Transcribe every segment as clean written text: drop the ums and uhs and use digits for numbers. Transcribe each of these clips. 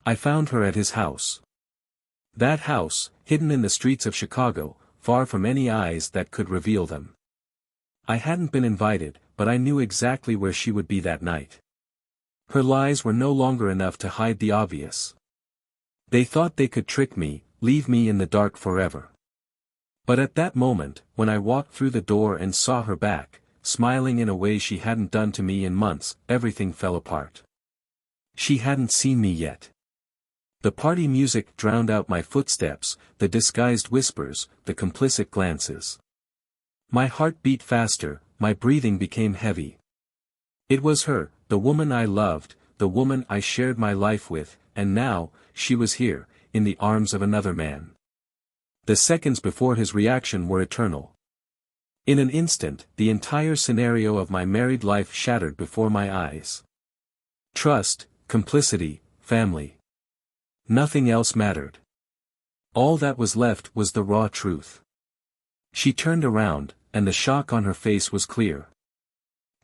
I found her at his house. That house, hidden in the streets of Chicago, far from any eyes that could reveal them. I hadn't been invited, but I knew exactly where she would be that night. Her lies were no longer enough to hide the obvious. They thought they could trick me, leave me in the dark forever. But at that moment, when I walked through the door and saw her back, smiling in a way she hadn't done to me in months, everything fell apart. She hadn't seen me yet. The party music drowned out my footsteps, the disguised whispers, the complicit glances. My heart beat faster, my breathing became heavy. It was her, the woman I loved, the woman I shared my life with, and now, she was here, in the arms of another man. The seconds before his reaction were eternal. In an instant, the entire scenario of my married life shattered before my eyes. Trust, complicity, family. Nothing else mattered. All that was left was the raw truth. She turned around, and the shock on her face was clear.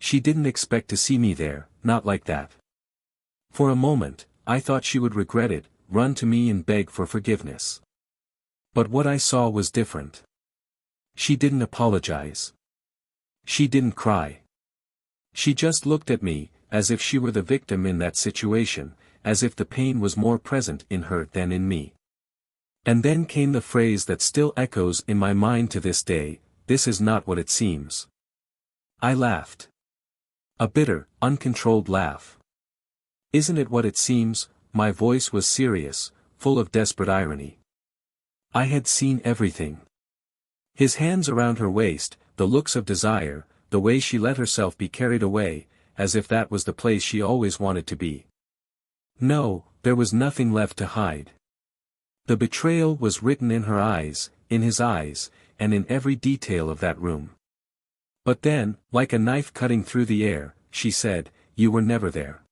She didn't expect to see me there, not like that. For a moment, I thought she would regret it, run to me and beg for forgiveness. But what I saw was different. She didn't apologize. She didn't cry. She just looked at me, as if she were the victim in that situation, as if the pain was more present in her than in me. And then came the phrase that still echoes in my mind to this day, "This is not what it seems." I laughed. A bitter, uncontrolled laugh. "Isn't it what it seems?" My voice was serious, full of desperate irony. I had seen everything. His hands around her waist, the looks of desire, the way she let herself be carried away, as if that was the place she always wanted to be. No, there was nothing left to hide. The betrayal was written in her eyes, in his eyes, and in every detail of that room. But then, like a knife cutting through the air, she said, "You were never there.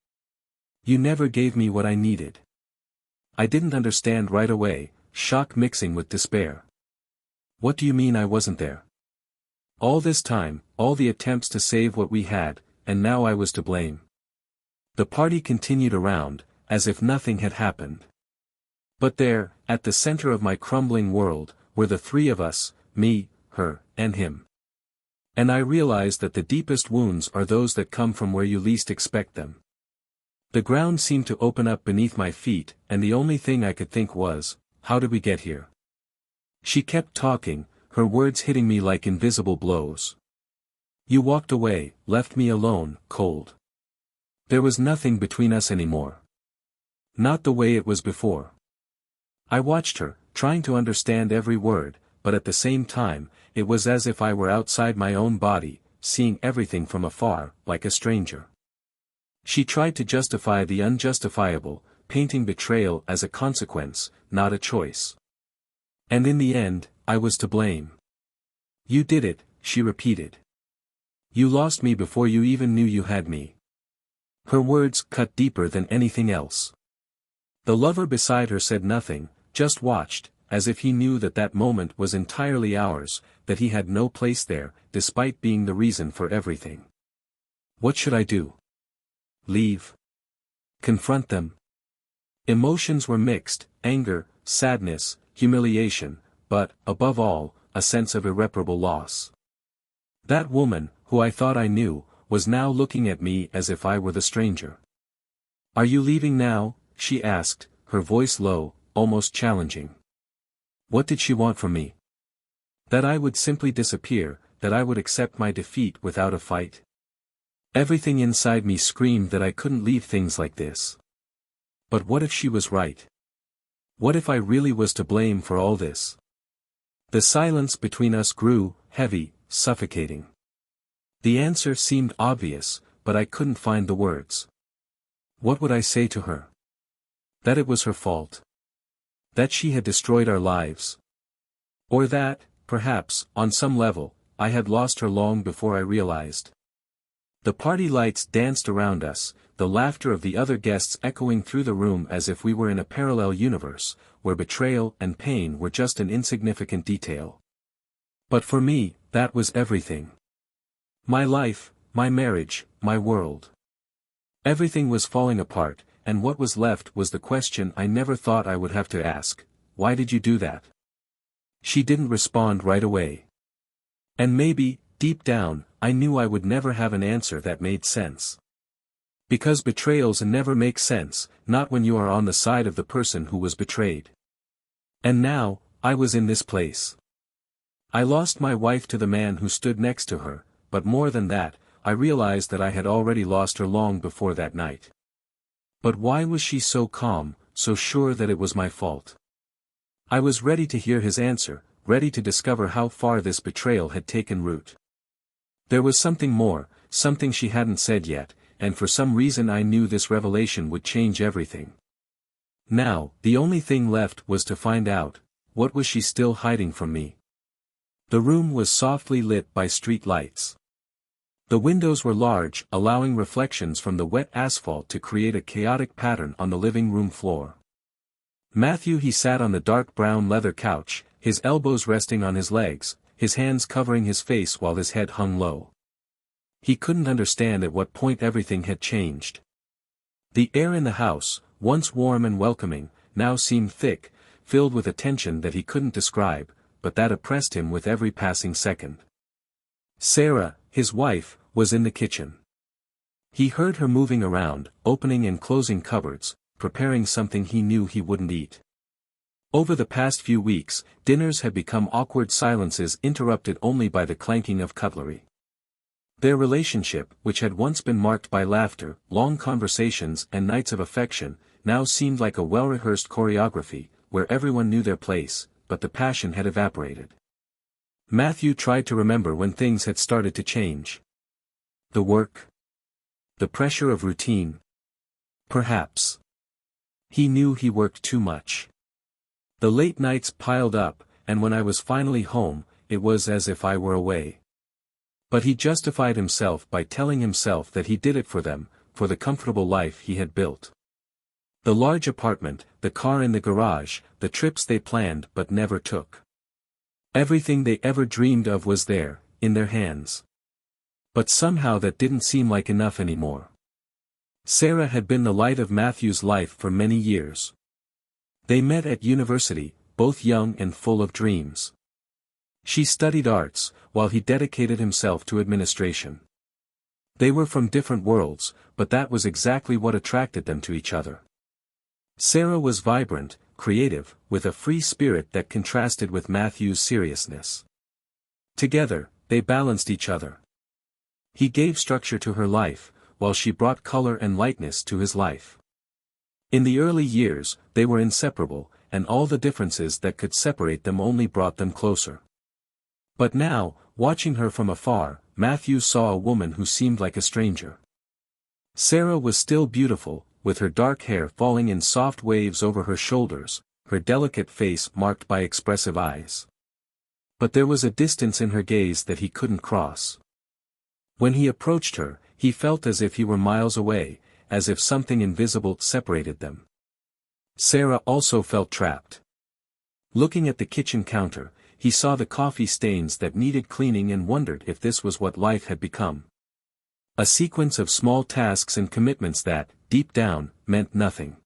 You never gave me what I needed." I didn't understand right away, shock mixing with despair. "What do you mean I wasn't there?" All this time, all the attempts to save what we had, and now I was to blame. The party continued around, as if nothing had happened. But there, at the center of my crumbling world, were the three of us, me, her, and him. And I realized that the deepest wounds are those that come from where you least expect them. The ground seemed to open up beneath my feet, and the only thing I could think was, how did we get here? She kept talking, her words hitting me like invisible blows. "You walked away, left me alone, cold. There was nothing between us anymore. Not the way it was before." I watched her, trying to understand every word, but at the same time, it was as if I were outside my own body, seeing everything from afar, like a stranger. She tried to justify the unjustifiable, painting betrayal as a consequence, not a choice. And in the end, I was to blame. "You did it," she repeated. "You lost me before you even knew you had me." Her words cut deeper than anything else. The lover beside her said nothing, just watched, as if he knew that that moment was entirely ours, that he had no place there, despite being the reason for everything. What should I do? Leave? Confront them? Emotions were mixed, anger, sadness, humiliation, but, above all, a sense of irreparable loss. That woman, who I thought I knew, was now looking at me as if I were the stranger. "Are you leaving now?" she asked, her voice low, almost challenging. What did she want from me? That I would simply disappear, that I would accept my defeat without a fight? Everything inside me screamed that I couldn't leave things like this. But what if she was right? What if I really was to blame for all this? The silence between us grew, heavy, suffocating. The answer seemed obvious, but I couldn't find the words. What would I say to her? That it was her fault. That she had destroyed our lives. Or that, perhaps, on some level, I had lost her long before I realized. The party lights danced around us, the laughter of the other guests echoing through the room as if we were in a parallel universe, where betrayal and pain were just an insignificant detail. But for me, that was everything. My life, my marriage, my world. Everything was falling apart, and what was left was the question I never thought I would have to ask: why did you do that? She didn't respond right away. And maybe, deep down, I knew I would never have an answer that made sense. Because betrayals never make sense, not when you are on the side of the person who was betrayed. And now, I was in this place. I lost my wife to the man who stood next to her, but more than that, I realized that I had already lost her long before that night. But why was she so calm, so sure that it was my fault? I was ready to hear his answer, ready to discover how far this betrayal had taken root. There was something more, something she hadn't said yet, and for some reason I knew this revelation would change everything. Now, the only thing left was to find out, what was she still hiding from me? The room was softly lit by street lights. The windows were large, allowing reflections from the wet asphalt to create a chaotic pattern on the living room floor. He sat on the dark brown leather couch, his elbows resting on his legs, his hands covering his face while his head hung low. He couldn't understand at what point everything had changed. The air in the house, once warm and welcoming, now seemed thick, filled with a tension that he couldn't describe, but that oppressed him with every passing second. Sarah, his wife, was in the kitchen. He heard her moving around, opening and closing cupboards, preparing something he knew he wouldn't eat. Over the past few weeks, dinners had become awkward silences interrupted only by the clanking of cutlery. Their relationship, which had once been marked by laughter, long conversations and nights of affection, now seemed like a well-rehearsed choreography, where everyone knew their place, but the passion had evaporated. Matthew tried to remember when things had started to change. The work? The pressure of routine? Perhaps. He knew he worked too much. The late nights piled up, and when I was finally home, it was as if I were away. But he justified himself by telling himself that he did it for them, for the comfortable life he had built. The large apartment, the car in the garage, the trips they planned but never took. Everything they ever dreamed of was there, in their hands. But somehow that didn't seem like enough anymore. Sarah had been the light of Matthew's life for many years. They met at university, both young and full of dreams. She studied arts, while he dedicated himself to administration. They were from different worlds, but that was exactly what attracted them to each other. Sarah was vibrant, creative, with a free spirit that contrasted with Matthew's seriousness. Together, they balanced each other. He gave structure to her life, while she brought color and lightness to his life. In the early years, they were inseparable, and all the differences that could separate them only brought them closer. But now, watching her from afar, Matthew saw a woman who seemed like a stranger. Sarah was still beautiful, with her dark hair falling in soft waves over her shoulders, her delicate face marked by expressive eyes. But there was a distance in her gaze that he couldn't cross. When he approached her, he felt as if he were miles away, as if something invisible separated them. Sarah also felt trapped. Looking at the kitchen counter, he saw the coffee stains that needed cleaning and wondered if this was what life had become. A sequence of small tasks and commitments that, deep down, meant nothing.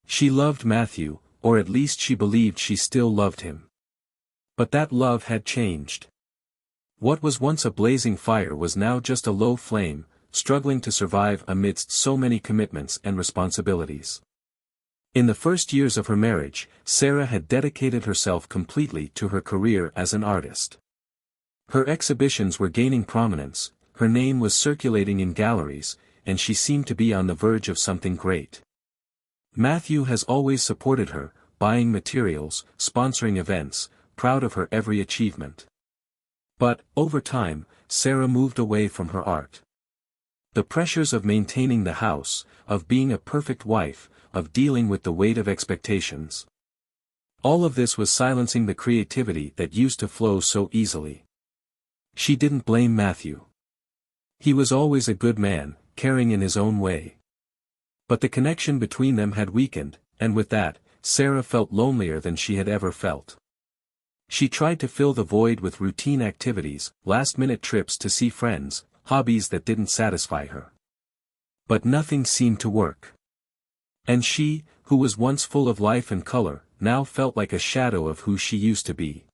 She loved Matthew, or at least she believed she still loved him. But that love had changed. What was once a blazing fire was now just a low flame, struggling to survive amidst so many commitments and responsibilities. In the first years of her marriage, Sarah had dedicated herself completely to her career as an artist. Her exhibitions were gaining prominence, her name was circulating in galleries, and she seemed to be on the verge of something great. Matthew has always supported her, buying materials, sponsoring events, proud of her every achievement. But, over time, Sarah moved away from her art. The pressures of maintaining the house, of being a perfect wife, of dealing with the weight of expectations. All of this was silencing the creativity that used to flow so easily. She didn't blame Matthew. He was always a good man, caring in his own way. But the connection between them had weakened, and with that, Sarah felt lonelier than she had ever felt. She tried to fill the void with routine activities, last-minute trips to see friends, hobbies that didn't satisfy her. But nothing seemed to work. And she, who was once full of life and color, now felt like a shadow of who she used to be.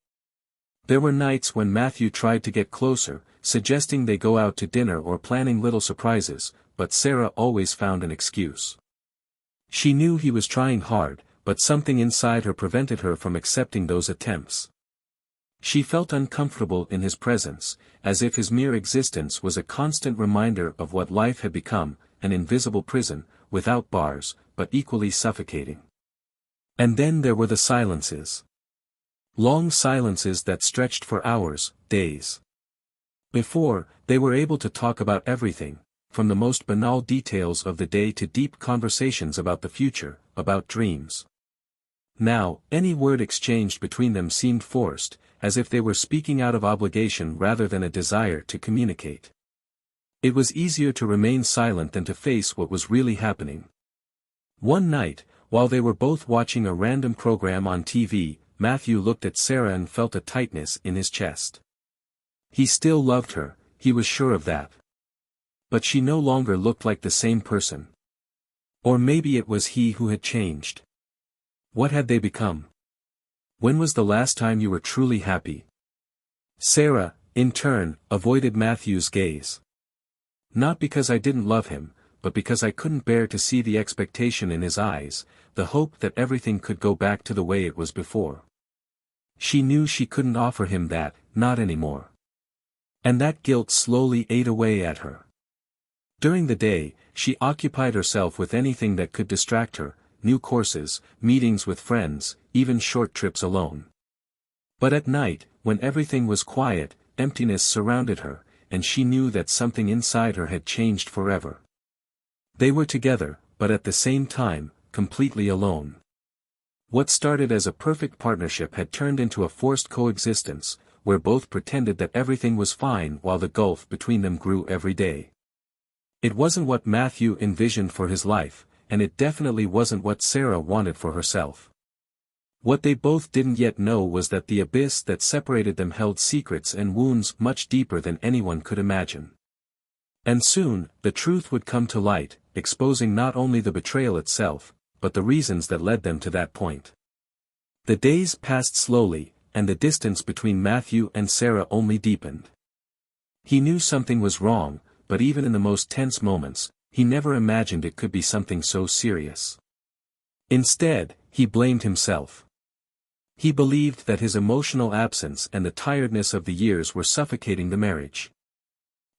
There were nights when Matthew tried to get closer, suggesting they go out to dinner or planning little surprises, but Sarah always found an excuse. She knew he was trying hard, but something inside her prevented her from accepting those attempts. She felt uncomfortable in his presence, as if his mere existence was a constant reminder of what life had become, an invisible prison, without bars, but equally suffocating. And then there were the silences. Long silences that stretched for hours, days. Before, they were able to talk about everything, from the most banal details of the day to deep conversations about the future, about dreams. Now, any word exchanged between them seemed forced, as if they were speaking out of obligation rather than a desire to communicate. It was easier to remain silent than to face what was really happening. One night, while they were both watching a random program on TV, Matthew looked at Sarah and felt a tightness in his chest. He still loved her, he was sure of that. But she no longer looked like the same person. Or maybe it was he who had changed. What had they become? When was the last time you were truly happy? Sarah, in turn, avoided Matthew's gaze. Not because I didn't love him, but because I couldn't bear to see the expectation in his eyes, the hope that everything could go back to the way it was before. She knew she couldn't offer him that, not anymore. And that guilt slowly ate away at her. During the day, she occupied herself with anything that could distract her, new courses, meetings with friends, even short trips alone. But at night, when everything was quiet, emptiness surrounded her, and she knew that something inside her had changed forever. They were together, but at the same time, completely alone. What started as a perfect partnership had turned into a forced coexistence, where both pretended that everything was fine while the gulf between them grew every day. It wasn't what Matthew envisioned for his life, and it definitely wasn't what Sarah wanted for herself. What they both didn't yet know was that the abyss that separated them held secrets and wounds much deeper than anyone could imagine. And soon, the truth would come to light, exposing not only the betrayal itself, but the reasons that led them to that point. The days passed slowly, and the distance between Matthew and Sarah only deepened. He knew something was wrong, but even in the most tense moments, he never imagined it could be something so serious. Instead, he blamed himself. He believed that his emotional absence and the tiredness of the years were suffocating the marriage.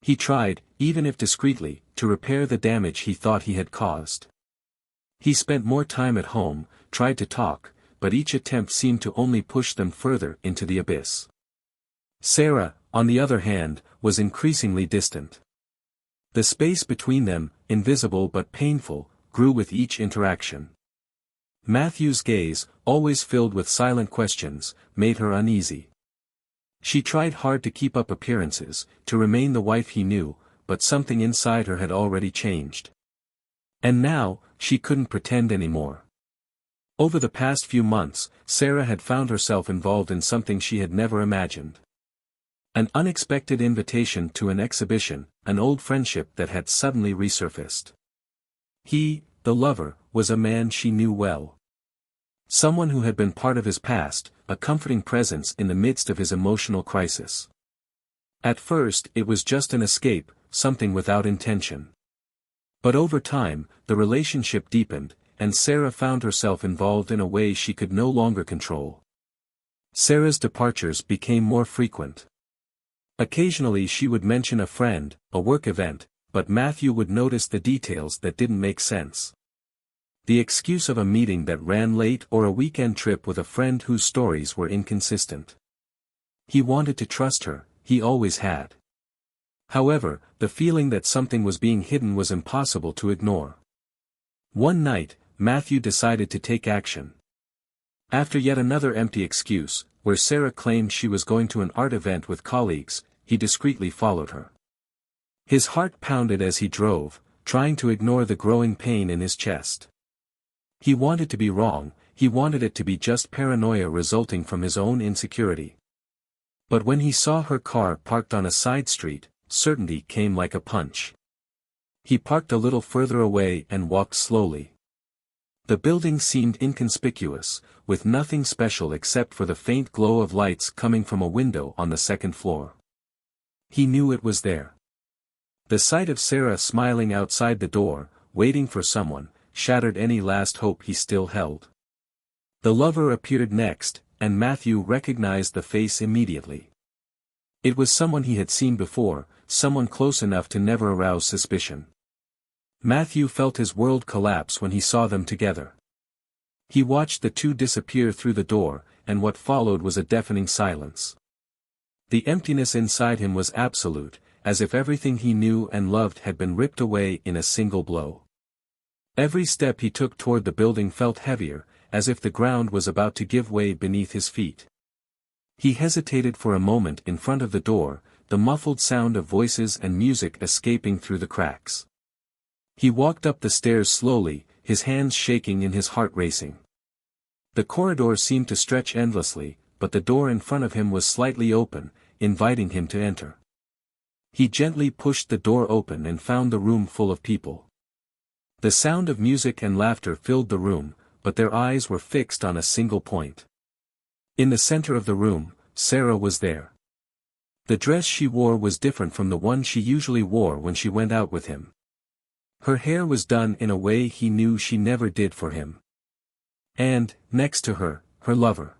He tried, even if discreetly, to repair the damage he thought he had caused. He spent more time at home, tried to talk, but each attempt seemed to only push them further into the abyss. Sarah, on the other hand, was increasingly distant. The space between them, invisible but painful, grew with each interaction. Matthew's gaze, always filled with silent questions, made her uneasy. She tried hard to keep up appearances, to remain the wife he knew, but something inside her had already changed. And now, she couldn't pretend anymore. Over the past few months, Sarah had found herself involved in something she had never imagined. An unexpected invitation to an exhibition, an old friendship that had suddenly resurfaced. He, the lover, was a man she knew well. Someone who had been part of his past, a comforting presence in the midst of his emotional crisis. At first it was just an escape, something without intention. But over time, the relationship deepened, and Sarah found herself involved in a way she could no longer control. Sarah's departures became more frequent. Occasionally she would mention a friend, a work event, but Matthew would notice the details that didn't make sense. The excuse of a meeting that ran late or a weekend trip with a friend whose stories were inconsistent. He wanted to trust her, he always had. However, the feeling that something was being hidden was impossible to ignore. One night, Matthew decided to take action. After yet another empty excuse, where Sarah claimed she was going to an art event with colleagues, he discreetly followed her. His heart pounded as he drove, trying to ignore the growing pain in his chest. He wanted to be wrong, he wanted it to be just paranoia resulting from his own insecurity. But when he saw her car parked on a side street, certainty came like a punch. He parked a little further away and walked slowly. The building seemed inconspicuous, with nothing special except for the faint glow of lights coming from a window on the second floor. He knew it was there. The sight of Sarah smiling outside the door, waiting for someone, shattered any last hope he still held. The lover appeared next, and Matthew recognized the face immediately. It was someone he had seen before, someone close enough to never arouse suspicion. Matthew felt his world collapse when he saw them together. He watched the two disappear through the door, and what followed was a deafening silence. The emptiness inside him was absolute, as if everything he knew and loved had been ripped away in a single blow. Every step he took toward the building felt heavier, as if the ground was about to give way beneath his feet. He hesitated for a moment in front of the door, the muffled sound of voices and music escaping through the cracks. He walked up the stairs slowly, his hands shaking and his heart racing. The corridor seemed to stretch endlessly, but the door in front of him was slightly open, inviting him to enter. He gently pushed the door open and found the room full of people. The sound of music and laughter filled the room, but their eyes were fixed on a single point. In the center of the room, Sarah was there. The dress she wore was different from the one she usually wore when she went out with him. Her hair was done in a way he knew she never did for him. And, next to her, her lover.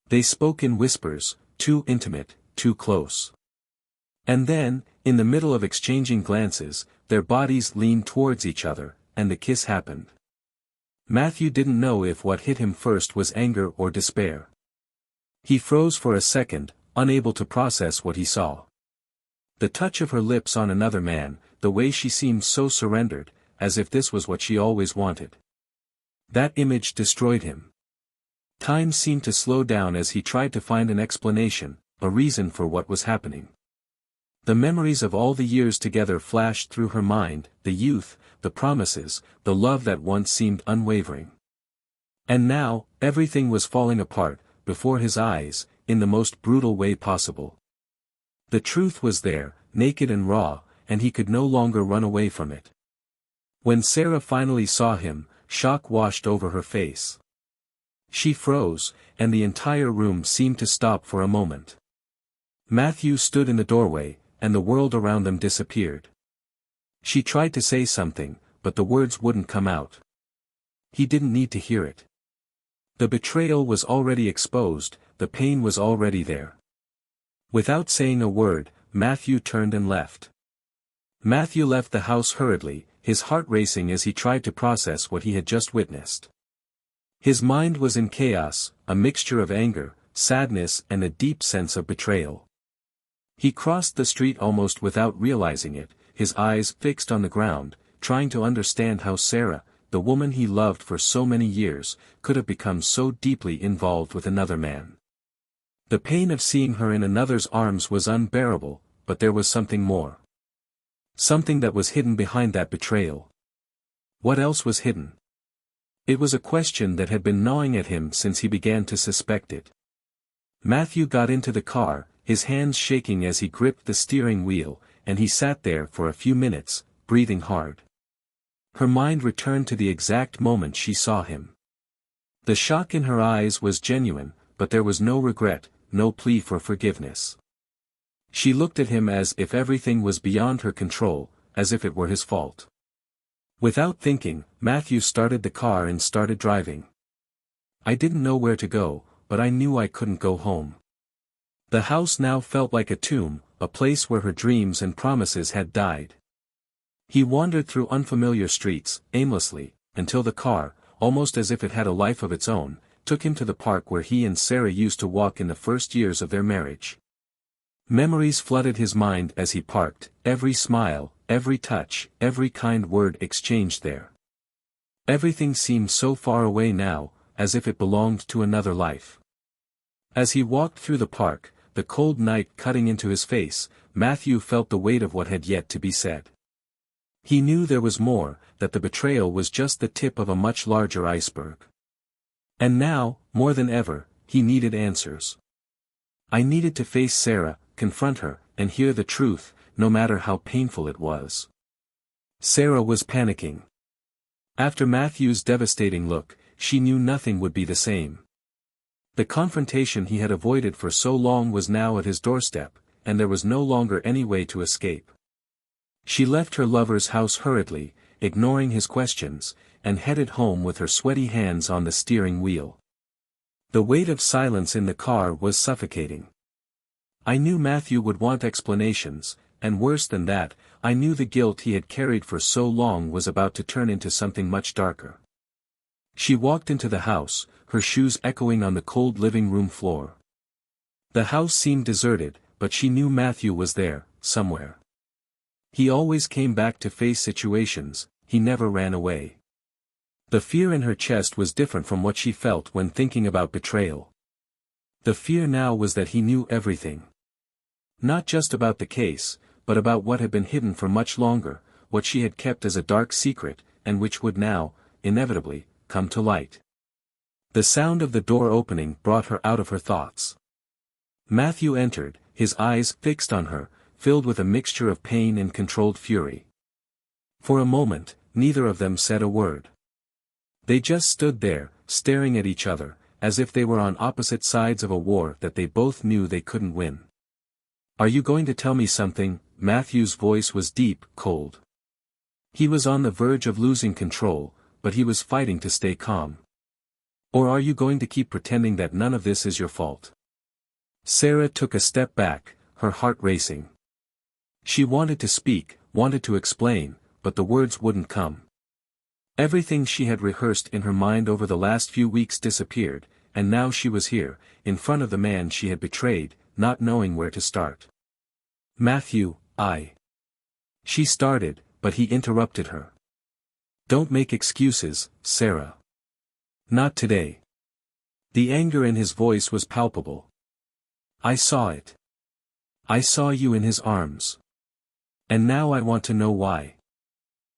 They spoke in whispers, too intimate, too close. And then, in the middle of exchanging glances, their bodies leaned towards each other, and the kiss happened. Matthew didn't know if what hit him first was anger or despair. He froze for a second, unable to process what he saw. The touch of her lips on another man, the way she seemed so surrendered, as if this was what she always wanted. That image destroyed him. Time seemed to slow down as he tried to find an explanation, a reason for what was happening. The memories of all the years together flashed through her mind, the youth, the promises, the love that once seemed unwavering. And now, everything was falling apart, before his eyes, in the most brutal way possible. The truth was there, naked and raw, and he could no longer run away from it. When Sarah finally saw him, shock washed over her face. She froze, and the entire room seemed to stop for a moment. Matthew stood in the doorway, and the world around them disappeared. She tried to say something, but the words wouldn't come out. He didn't need to hear it. The betrayal was already exposed, the pain was already there. Without saying a word, Matthew turned and left. Matthew left the house hurriedly, his heart racing as he tried to process what he had just witnessed. His mind was in chaos, a mixture of anger, sadness and a deep sense of betrayal. He crossed the street almost without realizing it, his eyes fixed on the ground, trying to understand how Sarah, the woman he loved for so many years, could have become so deeply involved with another man. The pain of seeing her in another's arms was unbearable, but there was something more. Something that was hidden behind that betrayal. What else was hidden? It was a question that had been gnawing at him since he began to suspect it. Matthew got into the car, his hands shaking as he gripped the steering wheel, and he sat there for a few minutes, breathing hard. Her mind returned to the exact moment she saw him. The shock in her eyes was genuine, but there was no regret, no plea for forgiveness. She looked at him as if everything was beyond her control, as if it were his fault. Without thinking, Matthew started the car and started driving. I didn't know where to go, but I knew I couldn't go home. The house now felt like a tomb, a place where her dreams and promises had died. He wandered through unfamiliar streets, aimlessly, until the car, almost as if it had a life of its own, took him to the park where he and Sarah used to walk in the first years of their marriage. Memories flooded his mind as he parked, every smile, every touch, every kind word exchanged there. Everything seemed so far away now, as if it belonged to another life. As he walked through the park, the cold night cutting into his face, Matthew felt the weight of what had yet to be said. He knew there was more, that the betrayal was just the tip of a much larger iceberg. And now, more than ever, he needed answers. I needed to face Sarah, confront her, and hear the truth, no matter how painful it was. Sarah was panicking. After Matthew's devastating look, she knew nothing would be the same. The confrontation he had avoided for so long was now at his doorstep, and there was no longer any way to escape. She left her lover's house hurriedly, ignoring his questions, and headed home with her sweaty hands on the steering wheel. The weight of silence in the car was suffocating. I knew Matthew would want explanations, and worse than that, I knew the guilt he had carried for so long was about to turn into something much darker. She walked into the house, her shoes echoing on the cold living room floor. The house seemed deserted, but she knew Matthew was there, somewhere. He always came back to face situations, he never ran away. The fear in her chest was different from what she felt when thinking about betrayal. The fear now was that he knew everything. Not just about the case, but about what had been hidden for much longer, what she had kept as a dark secret, and which would now, inevitably, come to light. The sound of the door opening brought her out of her thoughts. Matthew entered, his eyes fixed on her, filled with a mixture of pain and controlled fury. For a moment, neither of them said a word. They just stood there, staring at each other, as if they were on opposite sides of a war that they both knew they couldn't win. "Are you going to tell me something?" Matthew's voice was deep, cold. He was on the verge of losing control, but he was fighting to stay calm. "Or are you going to keep pretending that none of this is your fault?" Sarah took a step back, her heart racing. She wanted to speak, wanted to explain, but the words wouldn't come. Everything she had rehearsed in her mind over the last few weeks disappeared, and now she was here, in front of the man she had betrayed, not knowing where to start. "Matthew, She started, but he interrupted her. "Don't make excuses, Sarah. Not today." The anger in his voice was palpable. "I saw it. I saw you in his arms. And now I want to know why.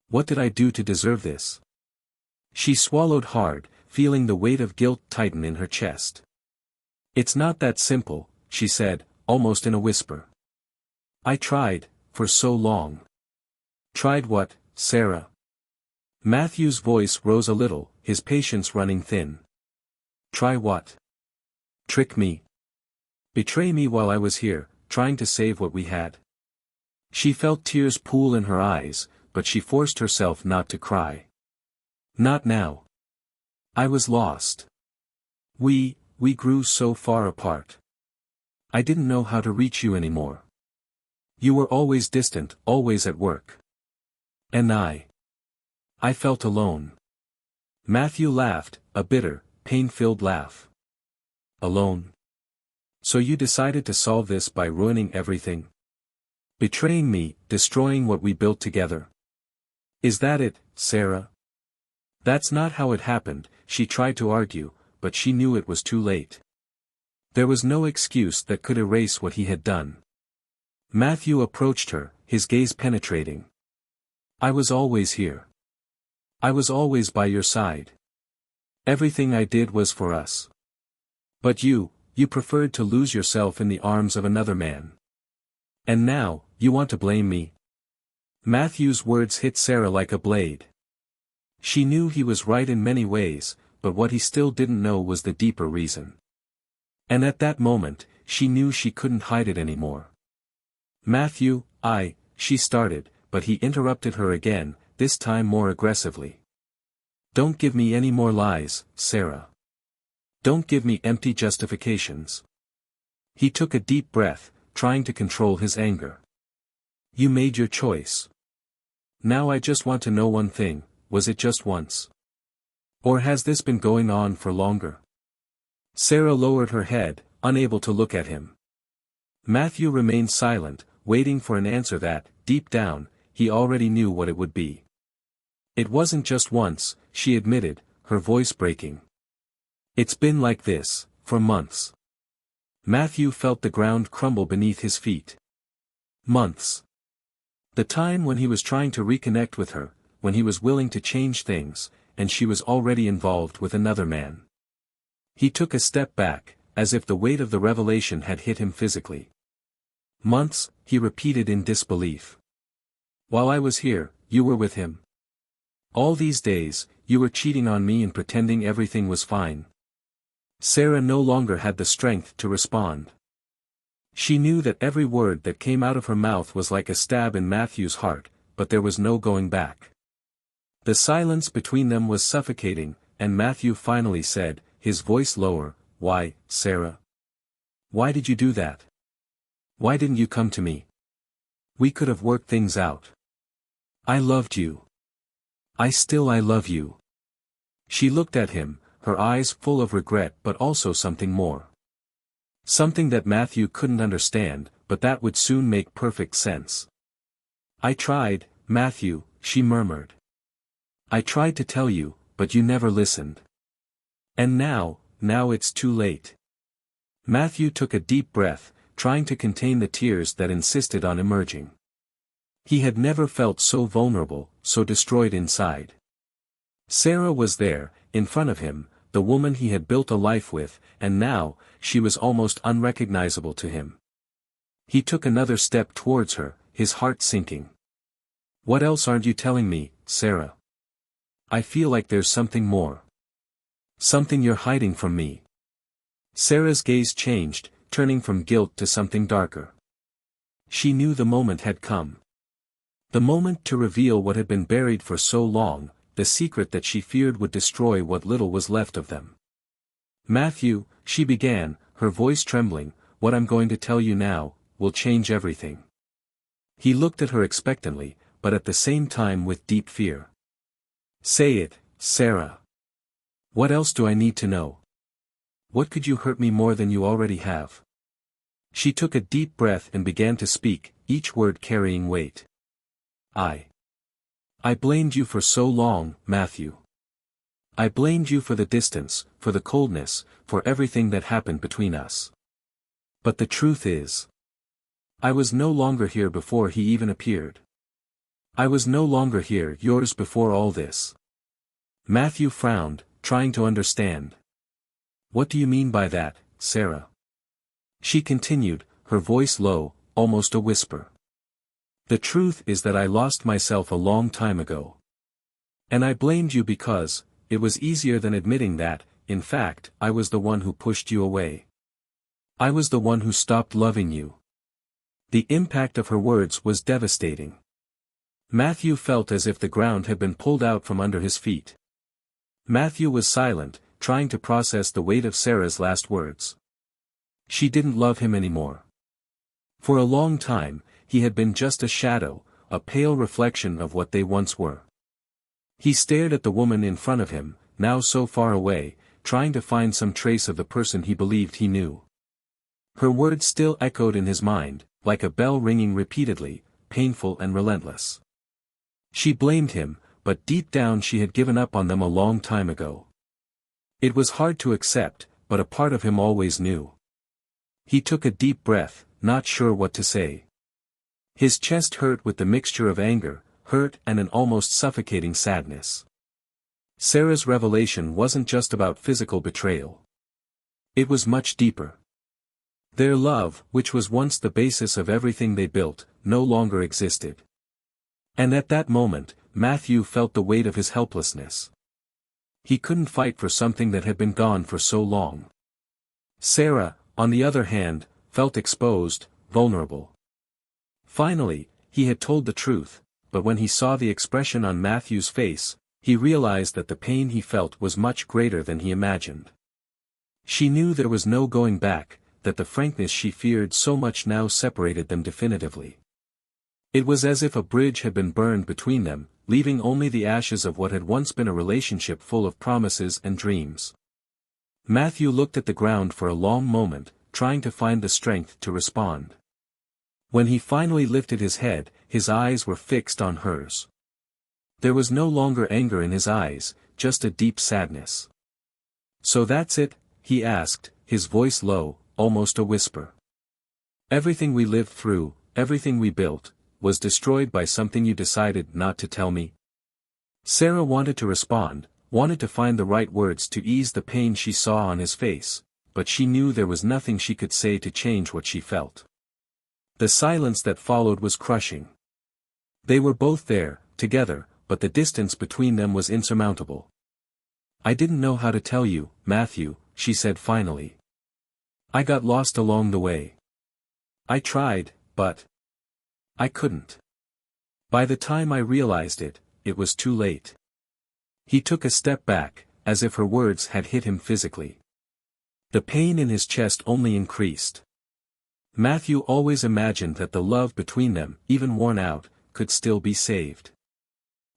What did I do to deserve this?" She swallowed hard, feeling the weight of guilt tighten in her chest. "It's not that simple," she said, almost in a whisper. "I tried, for so long." "Tried what, Sarah?" Matthew's voice rose a little, his patience running thin. "Try what? Trick me? Betray me while I was here, trying to save what we had?" She felt tears pool in her eyes, but she forced herself not to cry. "Not now. I was lost. We grew so far apart. I didn't know how to reach you anymore. You were always distant, always at work. And I felt alone." Matthew laughed, a bitter, pain-filled laugh. "Alone? So you decided to solve this by ruining everything? Betraying me, destroying what we built together? Is that it, Sarah?" "That's not how it happened," she tried to argue, but she knew it was too late. There was no excuse that could erase what he had done. Matthew approached her, his gaze penetrating. "I was always here. I was always by your side. Everything I did was for us. But you preferred to lose yourself in the arms of another man. And now, you want to blame me?" Matthew's words hit Sarah like a blade. She knew he was right in many ways, but what he still didn't know was the deeper reason. And at that moment, she knew she couldn't hide it anymore. "Matthew, she started, but he interrupted her again, this time more aggressively. "Don't give me any more lies, Sarah. Don't give me empty justifications." He took a deep breath, trying to control his anger. "You made your choice. Now I just want to know one thing, was it just once? Or has this been going on for longer?" Sarah lowered her head, unable to look at him. Matthew remained silent, waiting for an answer that, deep down, he already knew what it would be. "It wasn't just once," she admitted, her voice breaking. "It's been like this, for months." Matthew felt the ground crumble beneath his feet. Months. The time when he was trying to reconnect with her, when he was willing to change things, and she was already involved with another man. He took a step back, as if the weight of the revelation had hit him physically. "Months," he repeated in disbelief. "While I was here, you were with him?" All these days, you were cheating on me and pretending everything was fine. Sarah no longer had the strength to respond. She knew that every word that came out of her mouth was like a stab in Matthew's heart, but there was no going back. The silence between them was suffocating, and Matthew finally said, his voice lower, "Why, Sarah? Why did you do that? Why didn't you come to me? We could have worked things out. I loved you. I love you." She looked at him, her eyes full of regret but also something more. Something that Matthew couldn't understand, but that would soon make perfect sense. "I tried, Matthew," she murmured. "I tried to tell you, but you never listened. And now it's too late." Matthew took a deep breath, trying to contain the tears that insisted on emerging. He had never felt so vulnerable, so destroyed inside. Sarah was there, in front of him, the woman he had built a life with, and now, she was almost unrecognizable to him. He took another step towards her, his heart sinking. "What else aren't you telling me, Sarah? I feel like there's something more. Something you're hiding from me." Sarah's gaze changed, turning from guilt to something darker. She knew the moment had come. The moment to reveal what had been buried for so long, the secret that she feared would destroy what little was left of them. "Matthew," she began, her voice trembling, "what I'm going to tell you now, will change everything." He looked at her expectantly, but at the same time with deep fear. "Say it, Sarah. What else do I need to know? What could you hurt me more than you already have?" She took a deep breath and began to speak, each word carrying weight. I blamed you for so long, Matthew. I blamed you for the distance, for the coldness, for everything that happened between us. But the truth is, I was no longer here before he even appeared. I was no longer here, yours, before all this." Matthew frowned, trying to understand. "What do you mean by that, Sarah?" She continued, her voice low, almost a whisper. "The truth is that I lost myself a long time ago. And I blamed you because, it was easier than admitting that, in fact, I was the one who pushed you away. I was the one who stopped loving you." The impact of her words was devastating. Matthew felt as if the ground had been pulled out from under his feet. Matthew was silent, trying to process the weight of Sarah's last words. She didn't love him anymore. For a long time, he had been just a shadow, a pale reflection of what they once were. He stared at the woman in front of him, now so far away, trying to find some trace of the person he believed he knew. Her words still echoed in his mind, like a bell ringing repeatedly, painful and relentless. She blamed him, but deep down she had given up on them a long time ago. It was hard to accept, but a part of him always knew. He took a deep breath, not sure what to say. His chest hurt with the mixture of anger, hurt and an almost suffocating sadness. Sarah's revelation wasn't just about physical betrayal. It was much deeper. Their love, which was once the basis of everything they built, no longer existed. And at that moment, Matthew felt the weight of his helplessness. He couldn't fight for something that had been gone for so long. Sarah, on the other hand, felt exposed, vulnerable. Finally, he had told the truth, but when he saw the expression on Matthew's face, he realized that the pain he felt was much greater than he imagined. She knew there was no going back, that the frankness she feared so much now separated them definitively. It was as if a bridge had been burned between them, leaving only the ashes of what had once been a relationship full of promises and dreams. Matthew looked at the ground for a long moment, trying to find the strength to respond. When he finally lifted his head, his eyes were fixed on hers. There was no longer anger in his eyes, just a deep sadness. "So that's it?" he asked, his voice low, almost a whisper. "Everything we lived through, everything we built, was destroyed by something you decided not to tell me?" Sarah wanted to respond, wanted to find the right words to ease the pain she saw on his face, but she knew there was nothing she could say to change what she felt. The silence that followed was crushing. They were both there, together, but the distance between them was insurmountable. "I didn't know how to tell you, Matthew," she said finally. "I got lost along the way. I tried, but I couldn't. By the time I realized it, it was too late." He took a step back, as if her words had hit him physically. The pain in his chest only increased. Matthew always imagined that the love between them, even worn out, could still be saved.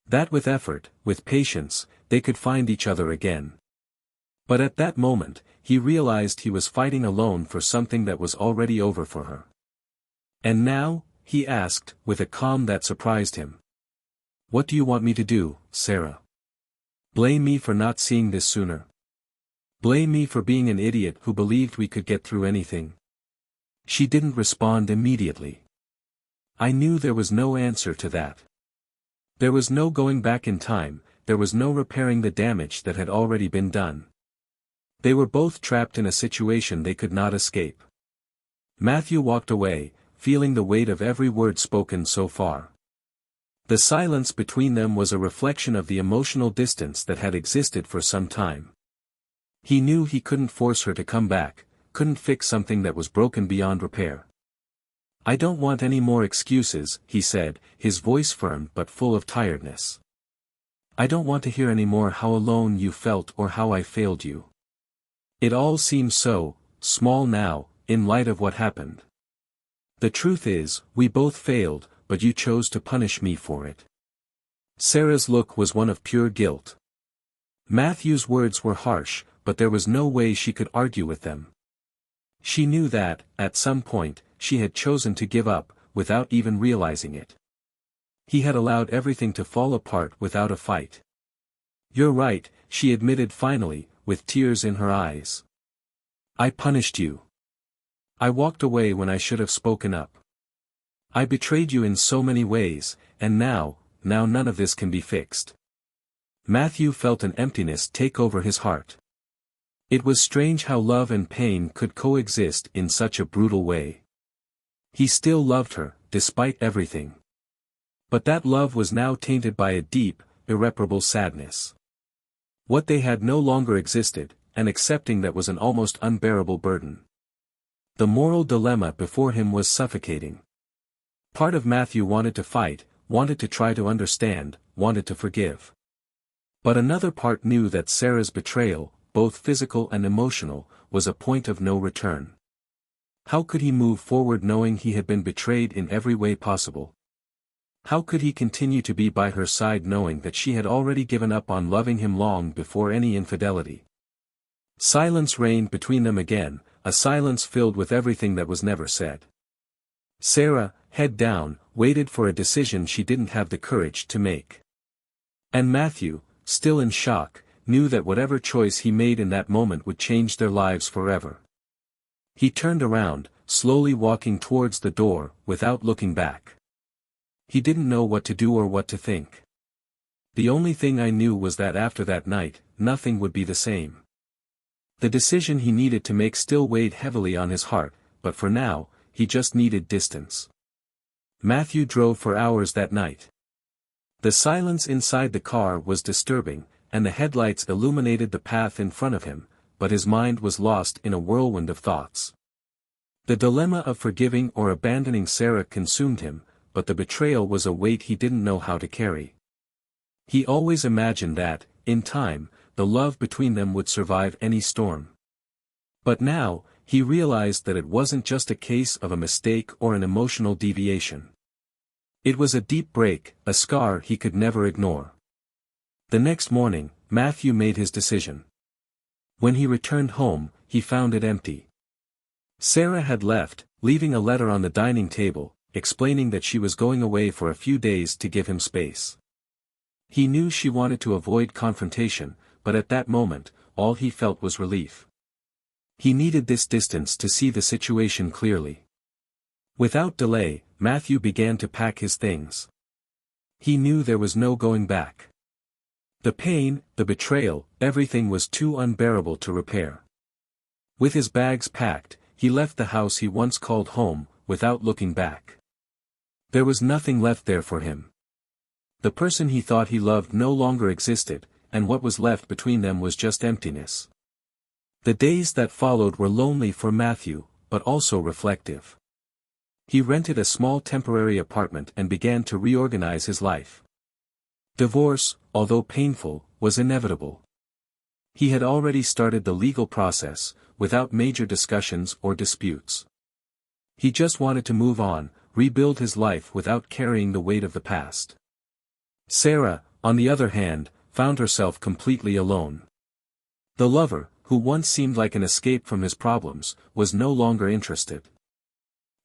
That with effort, with patience, they could find each other again. But at that moment, he realized he was fighting alone for something that was already over for her. "And now?" he asked, with a calm that surprised him. "What do you want me to do, Sarah? Blame me for not seeing this sooner? Blame me for being an idiot who believed we could get through anything?" She didn't respond immediately. "I knew there was no answer to that. There was no going back in time, there was no repairing the damage that had already been done. They were both trapped in a situation they could not escape." Matthew walked away, feeling the weight of every word spoken so far. The silence between them was a reflection of the emotional distance that had existed for some time. He knew he couldn't force her to come back, couldn't fix something that was broken beyond repair. "I don't want any more excuses," he said, his voice firm but full of tiredness. "I don't want to hear any more how alone you felt or how I failed you. It all seems so small now, in light of what happened. The truth is, we both failed, but you chose to punish me for it." Sarah's look was one of pure guilt. Matthew's words were harsh, but there was no way she could argue with them. She knew that, at some point, she had chosen to give up, without even realizing it. He had allowed everything to fall apart without a fight. "You're right," she admitted finally, with tears in her eyes. "I punished you. I walked away when I should have spoken up. I betrayed you in so many ways, and now none of this can be fixed." Matthew felt an emptiness take over his heart. It was strange how love and pain could coexist in such a brutal way. He still loved her, despite everything. But that love was now tainted by a deep, irreparable sadness. What they had no longer existed, and accepting that was an almost unbearable burden. The moral dilemma before him was suffocating. Part of Matthew wanted to fight, wanted to try to understand, wanted to forgive. But another part knew that Sarah's betrayal, both physical and emotional, was a point of no return. How could he move forward knowing he had been betrayed in every way possible? How could he continue to be by her side knowing that she had already given up on loving him long before any infidelity? Silence reigned between them again, a silence filled with everything that was never said. Sarah, head down, waited for a decision she didn't have the courage to make. And Matthew, still in shock, knew that whatever choice he made in that moment would change their lives forever. He turned around, slowly walking towards the door, without looking back. He didn't know what to do or what to think. "The only thing I knew was that after that night, nothing would be the same." The decision he needed to make still weighed heavily on his heart, but for now, he just needed distance. Matthew drove for hours that night. The silence inside the car was disturbing, and the headlights illuminated the path in front of him, but his mind was lost in a whirlwind of thoughts. The dilemma of forgiving or abandoning Sarah consumed him, but the betrayal was a weight he didn't know how to carry. He always imagined that, in time, the love between them would survive any storm. But now, he realized that it wasn't just a case of a mistake or an emotional deviation. It was a deep break, a scar he could never ignore. The next morning, Matthew made his decision. When he returned home, he found it empty. Sarah had left, leaving a letter on the dining table, explaining that she was going away for a few days to give him space. He knew she wanted to avoid confrontation, but at that moment, all he felt was relief. He needed this distance to see the situation clearly. Without delay, Matthew began to pack his things. He knew there was no going back. The pain, the betrayal, everything was too unbearable to repair. With his bags packed, he left the house he once called home, without looking back. There was nothing left there for him. The person he thought he loved no longer existed, and what was left between them was just emptiness. The days that followed were lonely for Matthew, but also reflective. He rented a small temporary apartment and began to reorganize his life. Divorce, although painful, was inevitable. He had already started the legal process, without major discussions or disputes. He just wanted to move on, rebuild his life without carrying the weight of the past. Sarah, on the other hand, found herself completely alone. The lover, who once seemed like an escape from his problems, was no longer interested.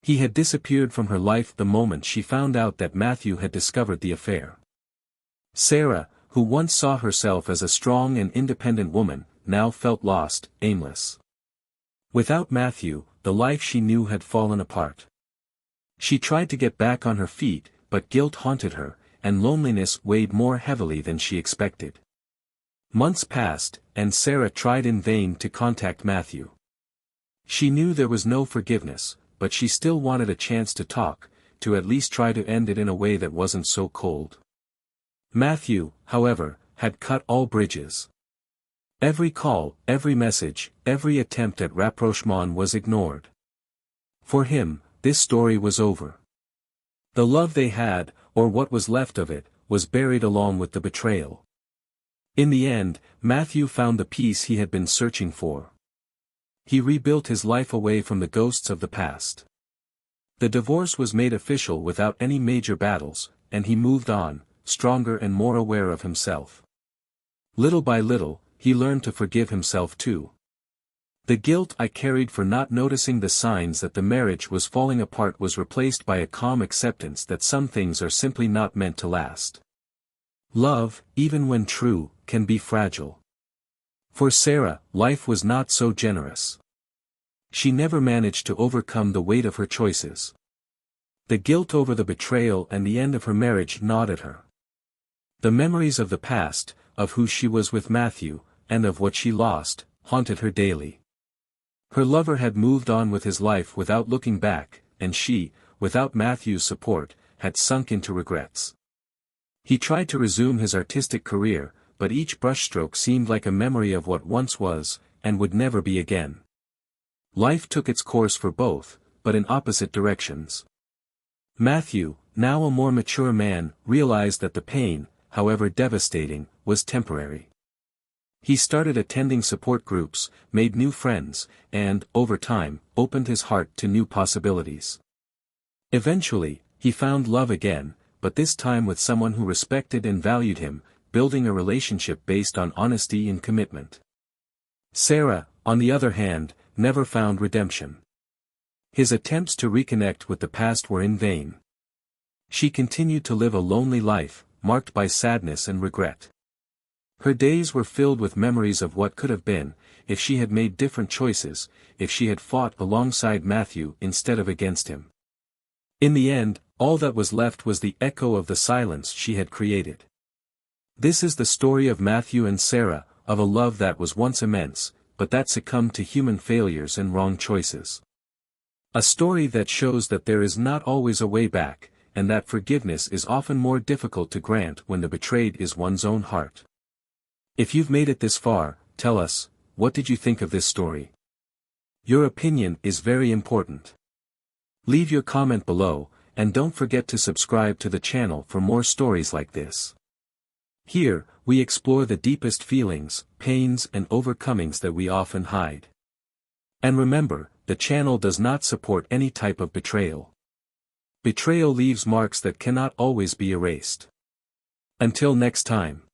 He had disappeared from her life the moment she found out that Matthew had discovered the affair. Sarah, who once saw herself as a strong and independent woman, now felt lost, aimless. Without Matthew, the life she knew had fallen apart. She tried to get back on her feet, but guilt haunted her, and loneliness weighed more heavily than she expected. Months passed, and Sarah tried in vain to contact Matthew. She knew there was no forgiveness, but she still wanted a chance to talk, to at least try to end it in a way that wasn't so cold. Matthew, however, had cut all bridges. Every call, every message, every attempt at rapprochement was ignored. For him, this story was over. The love they had, or what was left of it, was buried along with the betrayal. In the end, Matthew found the peace he had been searching for. He rebuilt his life away from the ghosts of the past. The divorce was made official without any major battles, and he moved on, stronger and more aware of himself. Little by little, he learned to forgive himself too. The guilt I carried for not noticing the signs that the marriage was falling apart was replaced by a calm acceptance that some things are simply not meant to last. Love, even when true, can be fragile. For Sarah, life was not so generous. She never managed to overcome the weight of her choices. The guilt over the betrayal and the end of her marriage gnawed at her. The memories of the past, of who she was with Matthew, and of what she lost, haunted her daily. Her lover had moved on with his life without looking back, and she, without Matthew's support, had sunk into regrets. He tried to resume his artistic career, but each brushstroke seemed like a memory of what once was, and would never be again. Life took its course for both, but in opposite directions. Matthew, now a more mature man, realized that the pain, however devastating, was temporary. He started attending support groups, made new friends, and, over time, opened his heart to new possibilities. Eventually, he found love again, but this time with someone who respected and valued him, building a relationship based on honesty and commitment. Sarah, on the other hand, never found redemption. His attempts to reconnect with the past were in vain. She continued to live a lonely life, marked by sadness and regret. Her days were filled with memories of what could have been, if she had made different choices, if she had fought alongside Matthew instead of against him. In the end, all that was left was the echo of the silence she had created. This is the story of Matthew and Sarah, of a love that was once immense, but that succumbed to human failures and wrong choices. A story that shows that there is not always a way back, and that forgiveness is often more difficult to grant when the betrayed is one's own heart. If you've made it this far, tell us, what did you think of this story? Your opinion is very important. Leave your comment below, and don't forget to subscribe to the channel for more stories like this. Here, we explore the deepest feelings, pains and overcomings that we often hide. And remember, the channel does not support any type of betrayal. Betrayal leaves marks that cannot always be erased. Until next time.